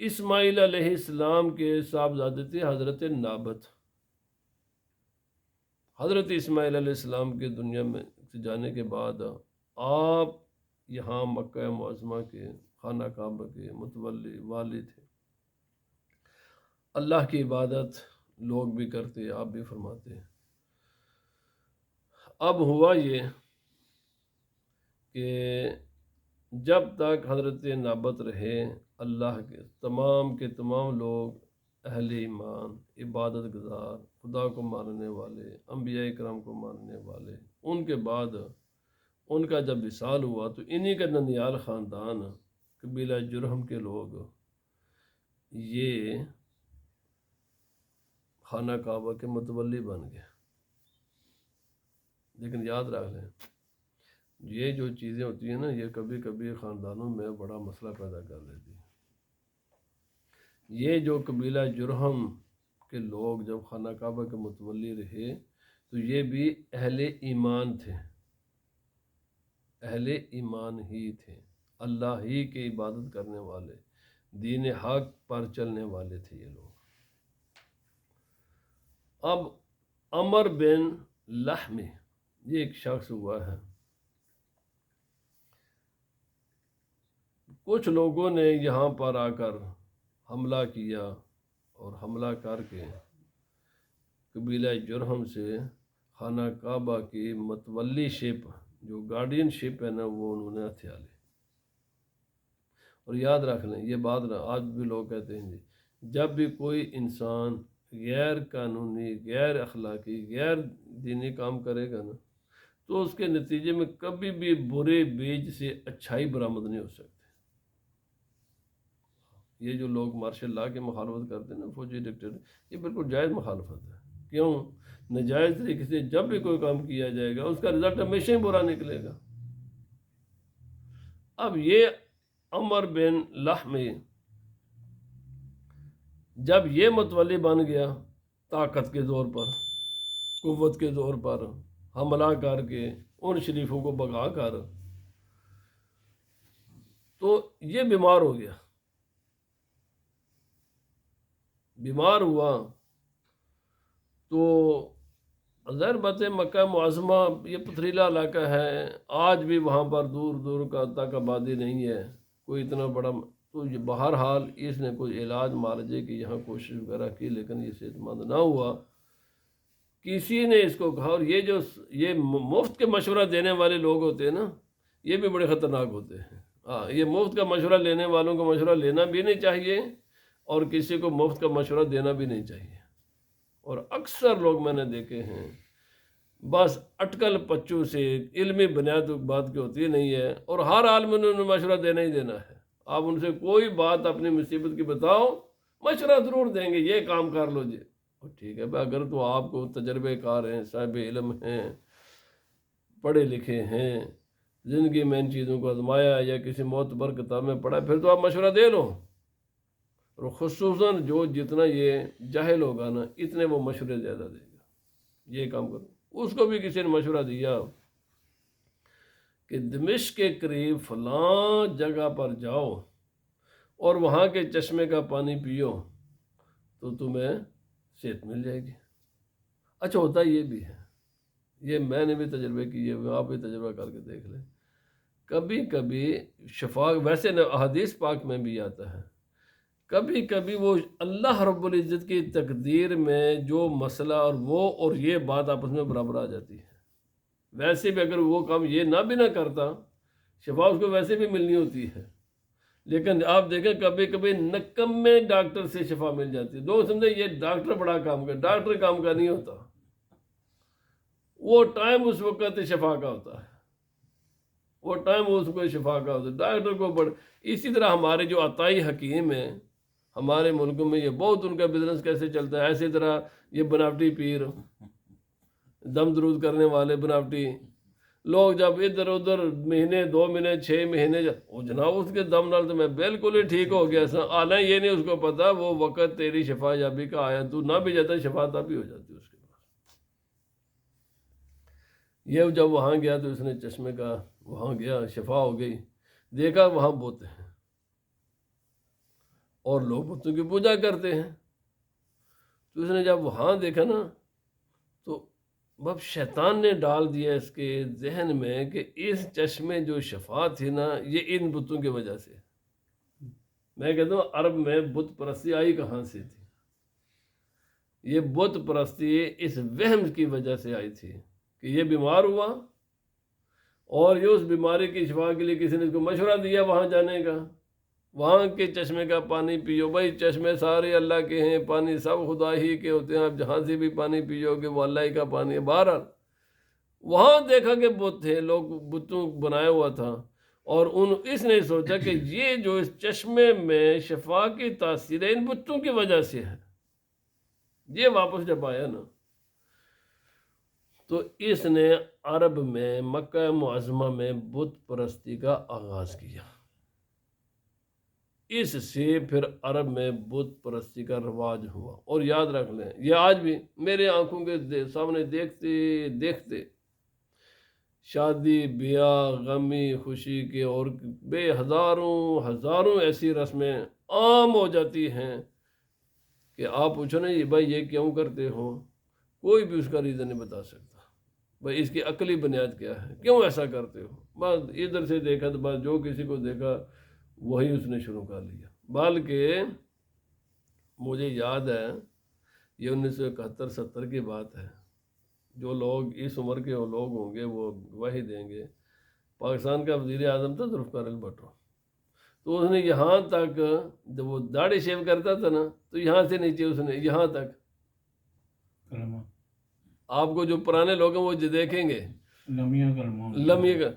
اسماعیل علیہ السلام کے صاحبزادے تھے حضرت نابت۔ حضرت اسماعیل علیہ السلام کے دنیا میں جانے کے بعد آپ یہاں مکہ معظمہ کے خانہ کعبہ کے متولی والی تھے۔ اللہ کی عبادت لوگ بھی کرتے، آپ بھی فرماتے ہیں۔ اب ہوا یہ کہ جب تک حضرت نابت رہے، اللہ کے تمام لوگ اہل ایمان، عبادت گزار، خدا کو ماننے والے، انبیاء کرام کو ماننے والے، ان کے بعد ان کا جب وصال ہوا تو انہی کا ننیال خاندان قبیلہ جرہم کے لوگ یہ خانہ کعبہ کے متولی بن گئے۔ لیکن یاد رکھ لیں، یہ جو چیزیں ہوتی ہیں نا، یہ کبھی کبھی خاندانوں میں بڑا مسئلہ پیدا کر دیتی ہیں۔ یہ جو قبیلہ جرہم کے لوگ جب خانہ کعبہ کے متولی رہے تو یہ بھی اہل ایمان تھے، اہل ایمان ہی تھے، اللہ ہی کی عبادت کرنے والے، دین حق پر چلنے والے تھے یہ لوگ۔ اب عمر بن لحمی یہ ایک شخص ہوا ہے، کچھ لوگوں نے یہاں پر آ کر حملہ کیا، اور حملہ کر کے قبیلہ جرہم سے خانہ کعبہ کی متولی شپ، جو گارڈین شپ ہے نا، وہ انہوں نے ہتھیا لی۔ اور یاد رکھ لیں یہ بات، آج بھی لوگ کہتے ہیں جی جب بھی کوئی انسان غیر قانونی، غیر اخلاقی، غیر دینی کام کرے گا نا، تو تو اس کے نتیجے میں کبھی بھی برے بیج سے اچھائی برآمد نہیں ہو سکتی۔ یہ جو لوگ مارشل لا کے مخالفت کرتے ہیں نا، فوجی ڈکٹیٹر، یہ بالکل جائز مخالفت ہے۔ کیوں؟ ناجائز طریقے سے جب بھی کوئی کام کیا جائے گا اس کا رزلٹ ہمیشہ ہی برا نکلے گا۔ اب یہ عمر بن لحمی جب یہ متولی بن گیا طاقت کے زور پر، قوت کے زور پر حملہ کر کے ان شریفوں کو بھگا کر، تو یہ بیمار ہو گیا۔ بیمار ہوا تو ظاہر بات ہے مکہ معظمہ یہ پتھریلا علاقہ ہے، آج بھی وہاں پر دور دور کا تک آبادی نہیں ہے کوئی اتنا بڑا، تو یہ بہرحال اس نے کوئی علاج معالجے کی یہاں کوشش وغیرہ کی لیکن یہ صحت مند نہ ہوا۔ کسی نے اس کو کہا، اور یہ مفت کے مشورہ دینے والے لوگ ہوتے ہیں نا، یہ بھی بڑے خطرناک ہوتے ہیں۔ ہاں، یہ مفت کا مشورہ لینے والوں کو مشورہ لینا بھی نہیں چاہیے اور کسی کو مفت کا مشورہ دینا بھی نہیں چاہیے۔ اور اکثر لوگ میں نے دیکھے ہیں بس اٹکل پچو سے علمی بنیاد بات کی ہوتی نہیں ہے، اور ہر حال میں انہوں نے مشورہ دینا ہی دینا ہے۔ آپ ان سے کوئی بات اپنی مصیبت کی بتاؤ، مشورہ ضرور دیں گے، یہ کام کر لو جی۔ ٹھیک ہے بھائی، اگر تو آپ کو تجربے کار ہیں، صاحب علم ہیں، پڑھے لکھے ہیں، زندگی میں ان چیزوں کو آزمایا یا کسی معتبر کتاب میں پڑھا، پھر تو آپ مشورہ دے لو۔ اور خصوصاً جو جتنا یہ جاہل ہوگا نا، اتنے وہ مشورے زیادہ دے گا، یہ کام کرو۔ اس کو بھی کسی نے مشورہ دیا کہ دمشق کے قریب فلاں جگہ پر جاؤ اور وہاں کے چشمے کا پانی پیو تو تمہیں صحت مل جائے گی۔ اچھا، ہوتا یہ بھی ہے، یہ میں نے بھی تجربے کیے ہوئے، آپ بھی تجربہ کر کے دیکھ لیں۔ کبھی کبھی شفا، ویسے احادیث پاک میں بھی آتا ہے، کبھی کبھی وہ اللہ رب العزت کی تقدیر میں جو مسئلہ اور یہ بات آپس میں برابر آ جاتی ہے۔ ویسے بھی اگر وہ کام یہ نہ بھی نہ کرتا، شفا اس کو ویسے بھی ملنی ہوتی ہے، لیکن آپ دیکھیں کبھی کبھی نکمے ڈاکٹر سے شفا مل جاتی ہے۔ لوگ سمجھے یہ ڈاکٹر بڑا کام کر، ڈاکٹر کام کا نہیں ہوتا، وہ ٹائم اس وقت شفا کا ہوتا ہے، وہ ٹائم اس کو شفا کا ہوتا ہے، ڈاکٹر کو اسی طرح ہمارے جو عطائی حکیم ہیں ہمارے ملکوں میں، یہ بہت ان کا بزنس کیسے چلتا ہے، اسی طرح یہ بناوٹی پیر، دم درود کرنے والے بناوٹی لوگ، جب ادھر ادھر مہینے 2 مہینے 6 مہینے وہ جناب اس کے دم نال تو میں بالکل ہی ٹھیک ہو گیا سا، حالانکہ یہ نہیں اس کو پتا وہ وقت تیری شفا یابی کا آیا، تو نہ بھی جاتا شفا تب بھی ہو جاتی اس کے پاس۔ یہ جب وہاں گیا تو اس نے چشمے کا وہاں گیا، شفا ہو گئی، دیکھا وہاں بت ہیں اور لوگ بتوں کی پوجا کرتے ہیں، تو اس نے جب وہاں دیکھا نا تو اب شیطان نے ڈال دیا اس کے ذہن میں کہ اس چشمے جو شفا تھی نا، یہ ان بتوں کی وجہ سے۔ میں کہتا ہوں عرب میں بت پرستی آئی کہاں سے تھی؟ یہ بت پرستی اس وہم کی وجہ سے آئی تھی کہ یہ بیمار ہوا اور یہ اس بیماری کی شفا کے لیے کسی نے اس کو مشورہ دیا وہاں جانے کا، وہاں کے چشمے کا پانی پیو۔ بھائی چشمے سارے اللہ کے ہیں، پانی سب خدا ہی کے ہوتے ہیں، آپ جہاں سے بھی پانی پیو گے وہ اللہ ہی کا پانی ہے۔ بہرحال وہاں دیکھا کہ بت تھے، لوگ بتوں بنایا ہوا تھا، اور اس نے سوچا کہ یہ جو اس چشمے میں شفا کی تاثیر ہے ان بتوں کی وجہ سے ہے۔ یہ واپس جب آیا نا تو اس نے عرب میں مکہ معظمہ میں بت پرستی کا آغاز کیا۔ اس سے پھر عرب میں بت پرستی کا رواج ہوا۔ اور یاد رکھ لیں، یہ آج بھی میرے آنکھوں کے سامنے دیکھتے دیکھتے شادی بیاہ غمی خوشی کے اور بے ہزاروں ایسی رسمیں عام ہو جاتی ہیں کہ آپ پوچھو نا یہ بھائی یہ کیوں کرتے ہو، کوئی بھی اس کا ریزن نہیں بتا سکتا۔ بھائی اس کی عقلی بنیاد کیا ہے، کیوں ایسا کرتے ہو؟ بس ادھر سے دیکھا تو بس جو کسی کو دیکھا وہی اس نے شروع کر لیا۔ بلکہ مجھے یاد ہے یہ 1971-70 کی بات ہے، جو لوگ اس عمر کے لوگ ہوں گے وہ گواہی دیں گے، پاکستان کا وزیر اعظم تھا ذوالفقار بھٹو، تو اس نے یہاں تک جب وہ داڑھی شیو کرتا تھا نا تو یہاں سے نیچے اس نے یہاں تک، آپ کو جو پرانے لوگ ہیں وہ دیکھیں گے لمحے کا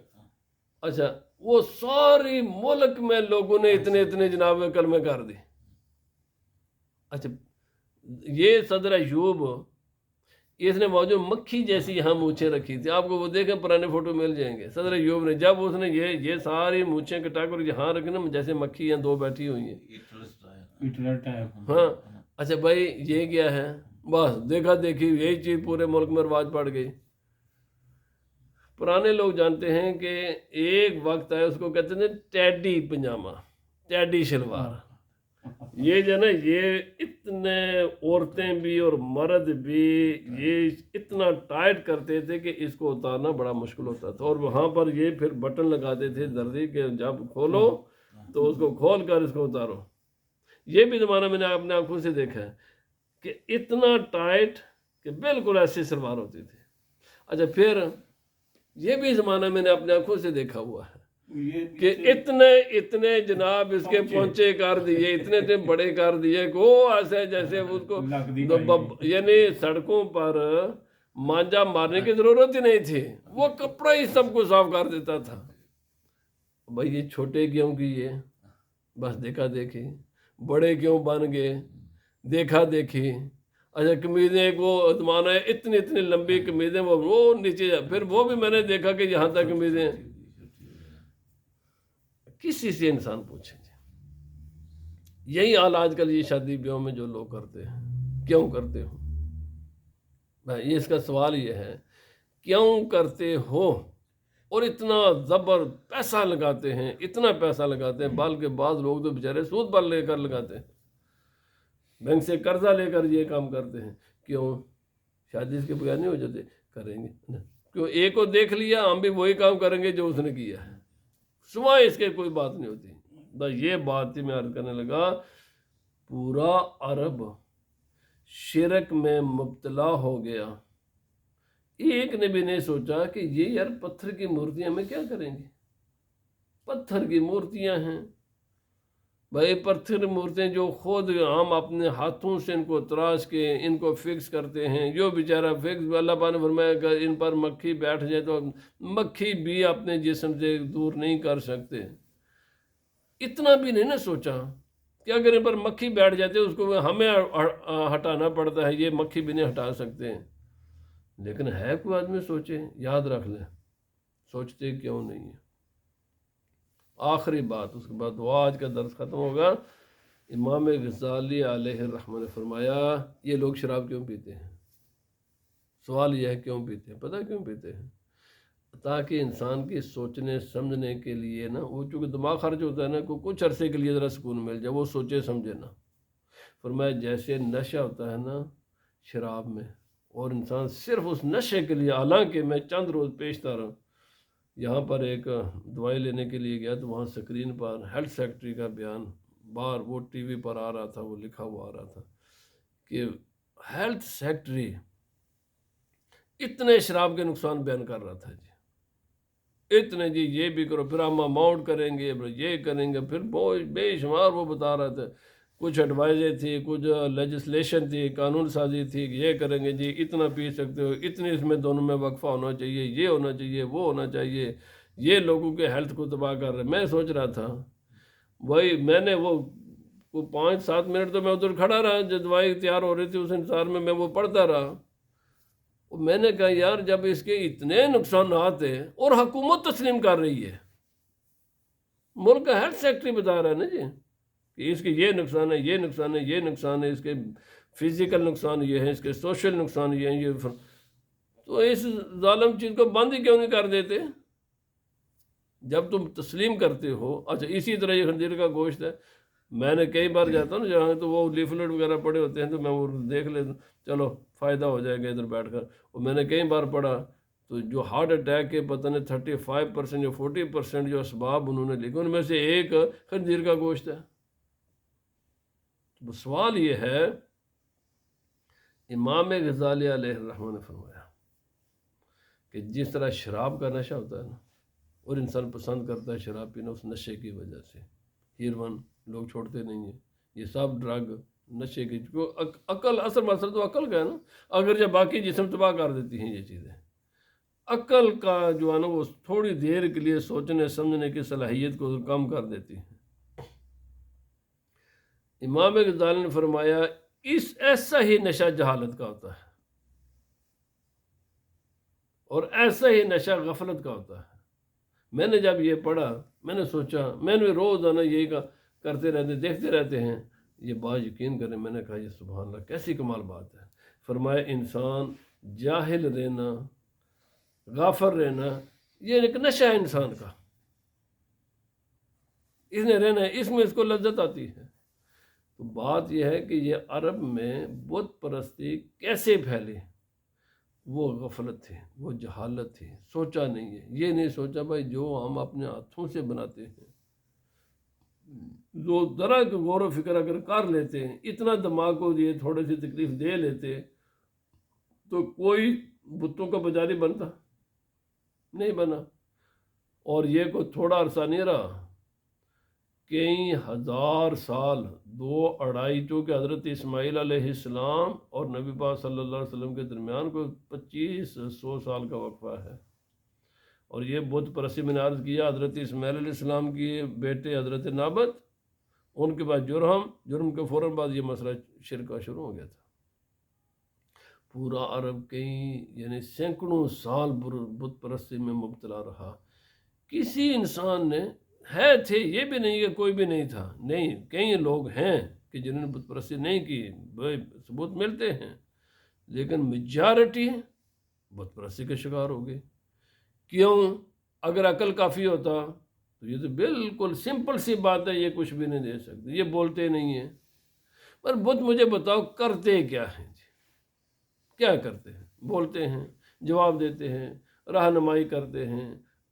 اچھا وہ ساری ملک میں لوگوں نے اتنے اتنے جناب کلمے کر دی. اچھا یہ صدر ایوب اس نے موجود مکھی جیسی یہاں مونچھیں رکھی تھی. آپ کو وہ دیکھیں پرانے فوٹو مل جائیں گے. صدر ایوب نے جب اس نے یہ ساری مونچھیں کٹا کر یہاں رکھی نا جیسے مکھی ہیں دو بیٹھی ہوئی ہیں. ہاں اچھا بھائی یہ کیا ہے بس دیکھا دیکھی یہی چیز پورے ملک میں رواج پڑ گئی. پرانے لوگ جانتے ہیں کہ ایک وقت ہے اس کو کہتے ہیں ٹیڈی پنجامہ ٹیڈی شلوار. یہ جو ہے نا یہ اتنے عورتیں بھی اور مرد بھی یہ اتنا ٹائٹ کرتے تھے کہ اس کو اتارنا بڑا مشکل ہوتا تھا. اور وہاں پر یہ پھر بٹن لگاتے تھے دردی کہ جب کھولو تو اس کو کھول کر اس کو اتارو. یہ بھی زمانہ میں نے اپنے آنکھوں سے دیکھا ہے کہ اتنا ٹائٹ کہ بالکل ایسی سلوار ہوتی تھی. اچھا پھر یہ بھی زمانہ میں نے اپنے آنکھوں سے دیکھا ہوا ہے کہ اتنے جناب اس کے پونچے کر دیے اتنے اتنے بڑے کر دیے کہ وہ ایسے جیسے اس کو یعنی سڑکوں پر مانجا مارنے کی ضرورت ہی نہیں تھی وہ کپڑا ہی سب کو صاف کر دیتا تھا. بھائی یہ چھوٹے کیوں کیے بس دیکھا دیکھی بڑے کیوں بن گئے دیکھا دیکھی. اچھا قمیضیں ایک وہ زمانہ ہے اتنی اتنی لمبی قمیضیں وہ نیچے پھر وہ بھی میں نے دیکھا کہ یہاں تک قمیضیں کسی سے انسان پوچھیں گے. یہی حال آج کل یہ شادی بیاہوں میں جو لوگ کرتے ہیں کیوں کرتے ہو بھائی اس کا سوال یہ ہے کیوں کرتے ہو. اور اتنا زبر پیسہ لگاتے ہیں اتنا پیسہ لگاتے ہیں بلکہ بعض لوگ تو بیچارے سود پر لے کر لگاتے ہیں بینک سے قرضہ لے کر یہ کام کرتے ہیں. کیوں شادی اس کے بغیر نہیں ہو جاتے کریں گے کیوں ایک کو دیکھ لیا ہم بھی وہی کام کریں گے جو اس نے کیا ہے سوائے اس کے کوئی بات نہیں ہوتی. یہ بات تھی میں عرض کرنے لگا پورا عرب شرک میں مبتلا ہو گیا. ایک نے بھی نہیں سوچا کہ یہ یار پتھر کی مورتیاں میں کیا کریں گے. پتھر کی مورتیاں ہیں بھائی پتھر مورتیں جو خود ہم اپنے ہاتھوں سے ان کو تراش کے ان کو فکس کرتے ہیں جو بیچارہ فکس اللہ پاک نے فرمایا کہ ان پر مکھی بیٹھ جائے تو مکھی بھی اپنے جسم سے دور نہیں کر سکتے. اتنا بھی نہیں نا سوچا کہ اگر ان پر مکھی بیٹھ جاتے اس کو ہمیں ہٹانا پڑتا ہے یہ مکھی بھی نہیں ہٹا سکتے. لیکن ہے کوئی آدمی سوچے یاد رکھ لیں سوچتے کیوں نہیں ہے. آخری بات اس کے بعد وہ آج کا درس ختم ہوگا. امام غزالی علیہ الرحمہ نے فرمایا یہ لوگ شراب کیوں پیتے ہیں. سوال یہ ہے کیوں پیتے ہیں پتہ کیوں پیتے ہیں تاکہ انسان کی سوچنے سمجھنے کے لیے نا وہ چونکہ دماغ خرچ ہوتا ہے نا کو کچھ عرصے کے لیے ذرا سکون مل جائے وہ سوچے سمجھے نا. فرمایا جیسے نشہ ہوتا ہے نا شراب میں اور انسان صرف اس نشے کے لیے حالانکہ میں چند روز پیشتا رہا یہاں پر ایک دوائی لینے کے لیے گیا تو وہاں سکرین پر ہیلتھ سیکٹری کا بیان بار وہ ٹی وی پر آ رہا تھا وہ لکھا ہوا آ رہا تھا کہ ہیلتھ سیکٹری اتنے شراب کے نقصان بیان کر رہا تھا جی اتنے جی یہ بھی کرو پھر ہم اماؤنٹ کریں گے یہ کریں گے پھر بے شمار وہ بتا رہا تھا کچھ ایڈوائزیں تھی کچھ لیجسلیشن تھی قانون سازی تھی کہ یہ کریں گے جی اتنا پی سکتے ہو اتنی اس میں دونوں میں وقفہ ہونا چاہیے یہ ہونا چاہیے وہ ہونا چاہیے یہ لوگوں کے ہیلتھ کو تباہ کر رہے. میں سوچ رہا تھا وہی میں نے وہ 5-7 منٹ تو میں ادھر کھڑا رہا جو دوائی تیار ہو رہی تھی اس انتظار میں وہ پڑھتا رہا. میں نے کہا یار جب اس کے اتنے نقصانات ہیں اور حکومت تسلیم کر رہی ہے ملک کا ہیلتھ سیکٹری بتا رہا ہے نا جی کہ اس کے یہ نقصان ہے یہ نقصان ہے یہ نقصان ہے اس کے فزیکل نقصان یہ ہے اس کے سوشل نقصان یہ ہیں یہ تو اس ظالم چیز کو بند ہی کیوں نہیں کر دیتے جب تم تسلیم کرتے ہو. اچھا اسی طرح یہ خنزیر کا گوشت ہے میں نے کئی بار جاتا ہوں نا جہاں تو وہ لیفلیٹ وغیرہ پڑے ہوتے ہیں تو میں وہ دیکھ لیتا ہوں چلو فائدہ ہو جائے گا ادھر بیٹھ کر. اور میں نے کئی بار پڑھا تو جو ہارٹ اٹیک کے پتہ نہیں 35% یا 40% جو اسباب انہوں نے لکھے ان میں سے ایک خنزیر کا گوشت ہے. تو سوال یہ ہے امام غزالی علیہ الرحمہ نے فرمایا کہ جس طرح شراب کا نشہ ہوتا ہے نا اور انسان پسند کرتا ہے شراب پینا اس نشے کی وجہ سے ہیروین لوگ چھوڑتے نہیں ہیں یہ سب ڈرگ نشے کی عقل اثر مسئلہ تو عقل کا ہے نا اگر جب باقی جسم تباہ کر دیتی ہیں یہ چیزیں عقل کا جو ہے نا وہ تھوڑی دیر کے لیے سوچنے سمجھنے کی صلاحیت کو کم کر دیتی ہے۔ امام غزالی نے فرمایا ایسا ہی نشہ جہالت کا ہوتا ہے، اور ایسا ہی نشہ غفلت کا ہوتا ہے۔ میں نے جب یہ پڑھا میں نے سوچا، میں نے روزانہ یہی کرتے رہتے دیکھتے رہتے ہیں، یہ بات یقین کریں، میں نے کہا یہ سبحان اللہ کیسی کمال بات ہے۔ فرمایا انسان جاہل رہنا، غافل رہنا، یہ ایک نشہ ہے انسان کا، اس نے رہنا ہے، اس میں اس کو لذت آتی ہے۔ تو بات یہ ہے کہ یہ عرب میں بت پرستی کیسے پھیلی، وہ غفلت تھی، وہ جہالت تھی، سوچا نہیں ہے، یہ نہیں سوچا بھائی جو ہم اپنے ہاتھوں سے بناتے ہیں، جو ذرا غور و فکر اگر کر لیتے ہیں، اتنا دماغ کو یہ تھوڑی سی تکلیف دے لیتے تو کوئی بتوں کا پجاری بنتا نہیں بنا۔ اور یہ کوئی تھوڑا عرصہ نہیں رہا، کئی ہزار سال، 2-2.5 چونکہ حضرت اسماعیل علیہ السلام اور نبی پاک صلی اللہ علیہ وسلم کے درمیان کوئی 2500 سال کا وقفہ ہے۔ اور یہ بت پرستی میں نے عرض کیا، حضرت اسماعیل علیہ السلام کی بیٹے حضرت نابت، ان کے بعد جرم کے فوراً بعد یہ مسئلہ شرک کا شروع ہو گیا تھا۔ پورا عرب کئی یعنی سینکڑوں سال بت پرستی میں مبتلا رہا۔ کسی انسان نے تھے، یہ بھی نہیں کہ کوئی بھی نہیں تھا، نہیں، کئی لوگ ہیں کہ جنہوں نے بت پرستی نہیں کی، ثبوت ملتے ہیں، لیکن میجارٹی بت پرستی کے شکار ہو گئی۔ کیوں؟ اگر عقل کافی ہوتا تو یہ تو بالکل سمپل سی بات ہے، یہ کچھ بھی نہیں دے سکتے، یہ بولتے نہیں ہیں۔ پر بت مجھے بتاؤ کرتے کیا ہیں جی؟ کیا کرتے ہیں؟ بولتے ہیں، جواب دیتے ہیں، رہنمائی کرتے ہیں،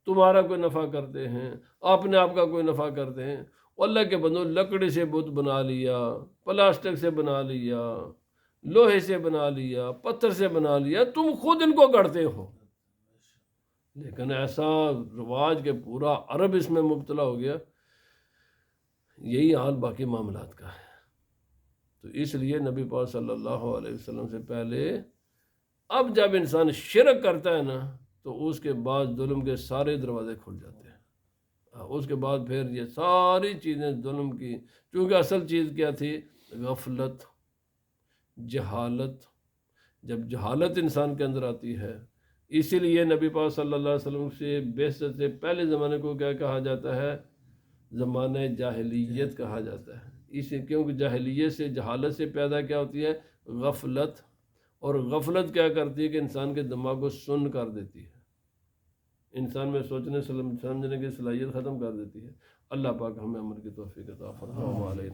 تمہارا کوئی نفع کرتے ہیں، اپنے آپ کا کوئی نفع کرتے ہیں۔ اللہ کے بندو، لکڑی سے بت بنا لیا، پلاسٹک سے بنا لیا، لوہے سے بنا لیا، پتھر سے بنا لیا، تم خود ان کو گڑھتے ہو، لیکن ایسا رواج کہ پورا عرب اس میں مبتلا ہو گیا۔ یہی حال باقی معاملات کا ہے۔ تو اس لیے نبی پاک صلی اللہ علیہ وسلم سے پہلے اب جب انسان شرک کرتا ہے نا تو اس کے بعد ظلم کے سارے دروازے کھل جاتے ہیں۔ اس کے بعد پھر یہ ساری چیزیں ظلم کی، چونکہ اصل چیز کیا تھی؟ غفلت، جہالت۔ جب جہالت انسان کے اندر آتی ہے، اسی لیے نبی پاک صلی اللہ علیہ وسلم سے بعثت سے پہلے زمانے کو کیا کہا جاتا ہے؟ زمانہ جاہلیت کہا جاتا ہے۔ کیونکہ جاہلیت سے، جہالت سے پیدا کیا ہوتی ہے؟ غفلت۔ اور غفلت کیا کرتی ہے کہ انسان کے دماغ کو سن کر دیتی ہے، انسان میں سوچنے سمجھنے کی صلاحیت ختم کر دیتی ہے۔ اللہ پاک ہمیں عمل کی توفیق عطا فرمائے۔